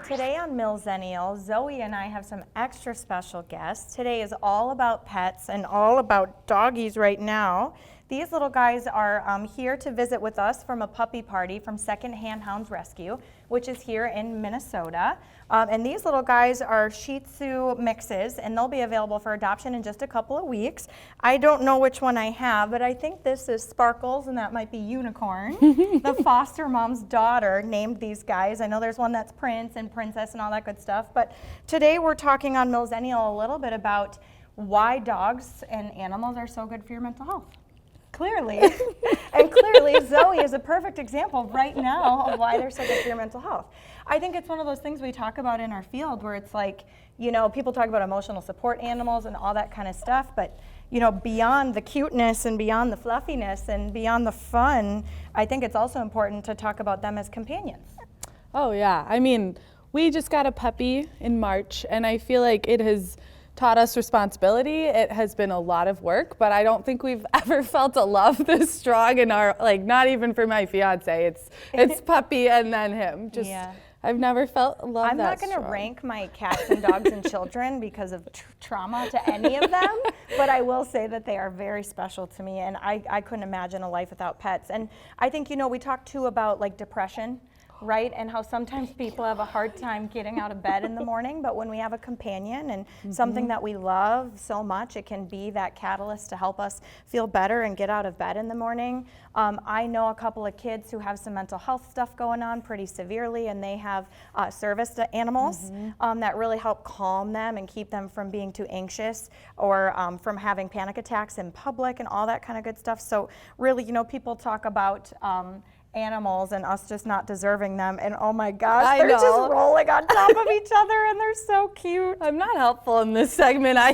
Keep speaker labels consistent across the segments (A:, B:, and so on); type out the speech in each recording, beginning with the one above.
A: Today on Millennials, Zoe and I have some extra special guests. Today is all about pets and all about doggies right now. These little guys are here to visit with us from a puppy party from Secondhand Hounds Rescue, which is here in Minnesota. And these little guys are Shih Tzu mixes, and they'll be available for adoption in just a couple of weeks. I don't know which one I have, but I think this is Sparkles, and that might be Unicorn. The foster mom's daughter named these guys. I know there's one that's Prince and Princess and all that good stuff, but today we're talking on Millennial a little bit about why dogs and animals are so good for your mental health. Clearly, and clearly Zoe is a perfect example right now of why they're so good for your mental health. I think it's one of those things we talk about in our field where it's like, you know, people talk about emotional support animals and all that kind of stuff, but you know, beyond the cuteness and beyond the fluffiness and beyond the fun, I think it's also important to talk about them as companions.
B: Oh yeah, I mean, we just got a puppy in March, and I feel like it has taught us responsibility. It has been a lot of work, but I don't think we've ever felt a love this strong in our, like, not even for my fiance. It's puppy and then him. Just, yeah. I've never felt love
A: I'm not going to rank my cats and dogs and children because of trauma to any of them, but I will say that they are very special to me, and I couldn't imagine a life without pets. And I think, you know, we talked too about like depression, right? And how sometimes people have a hard time getting out of bed in the morning, but when we have a companion and something that we love so much, it can be that catalyst to help us feel better and get out of bed in the morning. I know a couple of kids who have some mental health stuff going on pretty severely, and they have service animals that really help calm them and keep them from being too anxious or from having panic attacks in public and all that kind of good stuff. So really, you know, people talk about animals and us just not deserving them, and oh my gosh, they're just rolling on top of each other and they're so cute.
B: I'm not helpful in this segment. I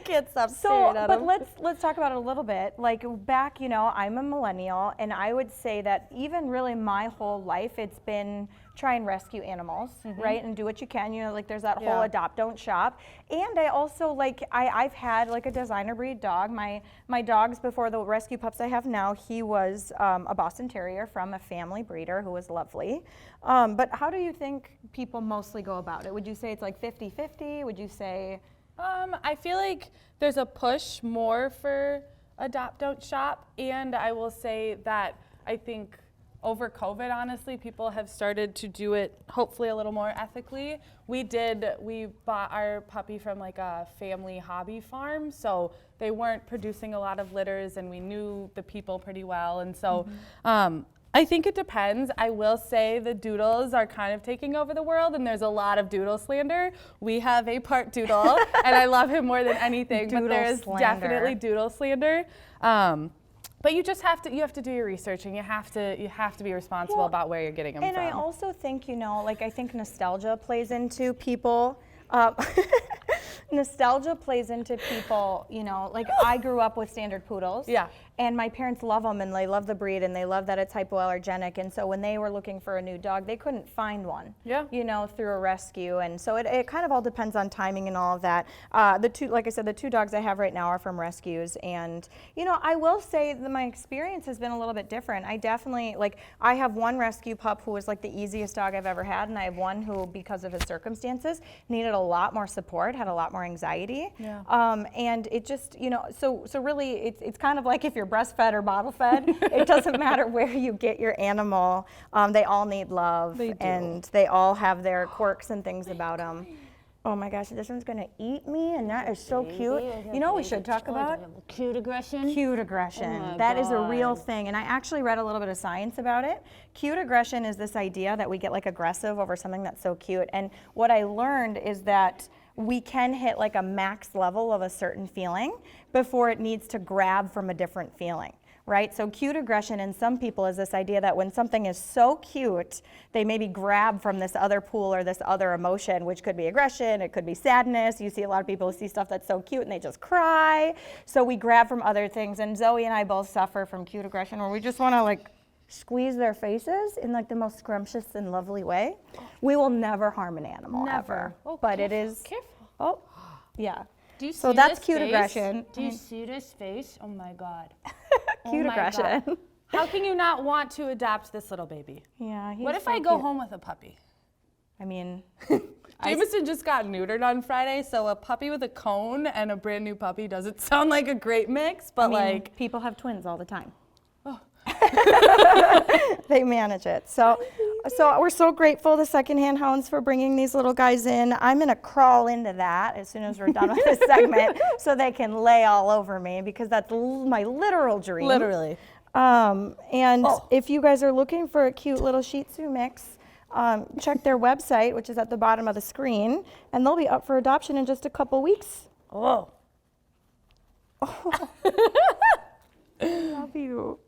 B: can't stop staring at them.
A: But let's talk about it a little bit. Like back, you know, I'm a millennial, and I would say that even really my whole life it's been try and rescue animals, right? And do what you can, you know, like there's that whole adopt, don't shop. And I also like, I've had like a designer breed dog. My dogs before the rescue pups I have now, he was a Boston Terrier from a family breeder who was lovely. But how do you think people mostly go about it? Would you say it's like 50-50? Would you say?
B: I feel like there's a push more for adopt, don't shop. And I will say that I think over COVID, honestly, people have started to do it hopefully a little more ethically. We bought our puppy from like a family hobby farm, so they weren't producing a lot of litters, and we knew the people pretty well. And so I think it depends. I will say the doodles are kind of taking over the world, and there's a lot of doodle slander. We have a part doodle, and I love him more than anything, but there's definitely doodle slander. But you just have to do your research, and you have to be responsible about where you're getting them from.
A: And I also think, you know, like I think nostalgia plays into people. Nostalgia plays into people, you know, like I grew up with standard poodles. Yeah. And my parents love them, and they love the breed, and they love that it's hypoallergenic. And so when they were looking for a new dog, they couldn't find one, you know, through a rescue. And so it kind of all depends on timing and all of that. Like I said, the two dogs I have right now are from rescues. And, you know, I will say that my experience has been a little bit different. I definitely, like, I have one rescue pup who was like the easiest dog I've ever had. And I have one who, because of his circumstances, needed a lot more support, had a lot more anxiety. Yeah. And it just, you know, so really it's kind of like if you're breastfed or bottle fed, it doesn't matter where you get your animal. They all need love, and they all have their quirks and things about them. Oh my gosh, this one's gonna eat me, and that is so cute. You know what we should talk about?
C: Cute aggression?
A: Cute aggression. Oh that is a real thing, and I actually read a little bit of science about it. Cute aggression is this idea that we get like aggressive over something that's so cute, and what I learned is that we can hit like a max level of a certain feeling before it needs to grab from a different feeling, right? So cute aggression in some people is this idea that when something is so cute, they maybe grab from this other pool or this other emotion, which could be aggression, it could be sadness. You see a lot of people who see stuff that's so cute and they just cry. So we grab from other things, and Zoe and I both suffer from cute aggression where we just wanna like squeeze their faces in like the most scrumptious and lovely way. We will never harm an animal, ever. Oh, but careful, it is, oh, yeah.
C: Do you
A: so
C: see
A: that's
C: this
A: cute
C: face?
A: Aggression.
C: Do you see this face? Oh my God.
A: Cute aggression.
B: How can you not want to adopt this little baby?
A: Yeah.
B: What if I go home with a puppy?
A: I mean,
B: Jameson just got neutered on Friday, so a puppy with a cone and a brand new puppy doesn't sound like a great mix, but like
A: people have twins all the time. They manage it. So we're so grateful to Secondhand Hounds for bringing these little guys in. I'm going to crawl into that as soon as we're done with this segment so they can lay all over me because that's my literal dream.
B: literally.
A: And if you guys are looking for a cute little Shih Tzu mix, check their website, which is at the bottom of the screen, and they'll be up for adoption in just a couple weeks.
B: Oh.
A: I love you.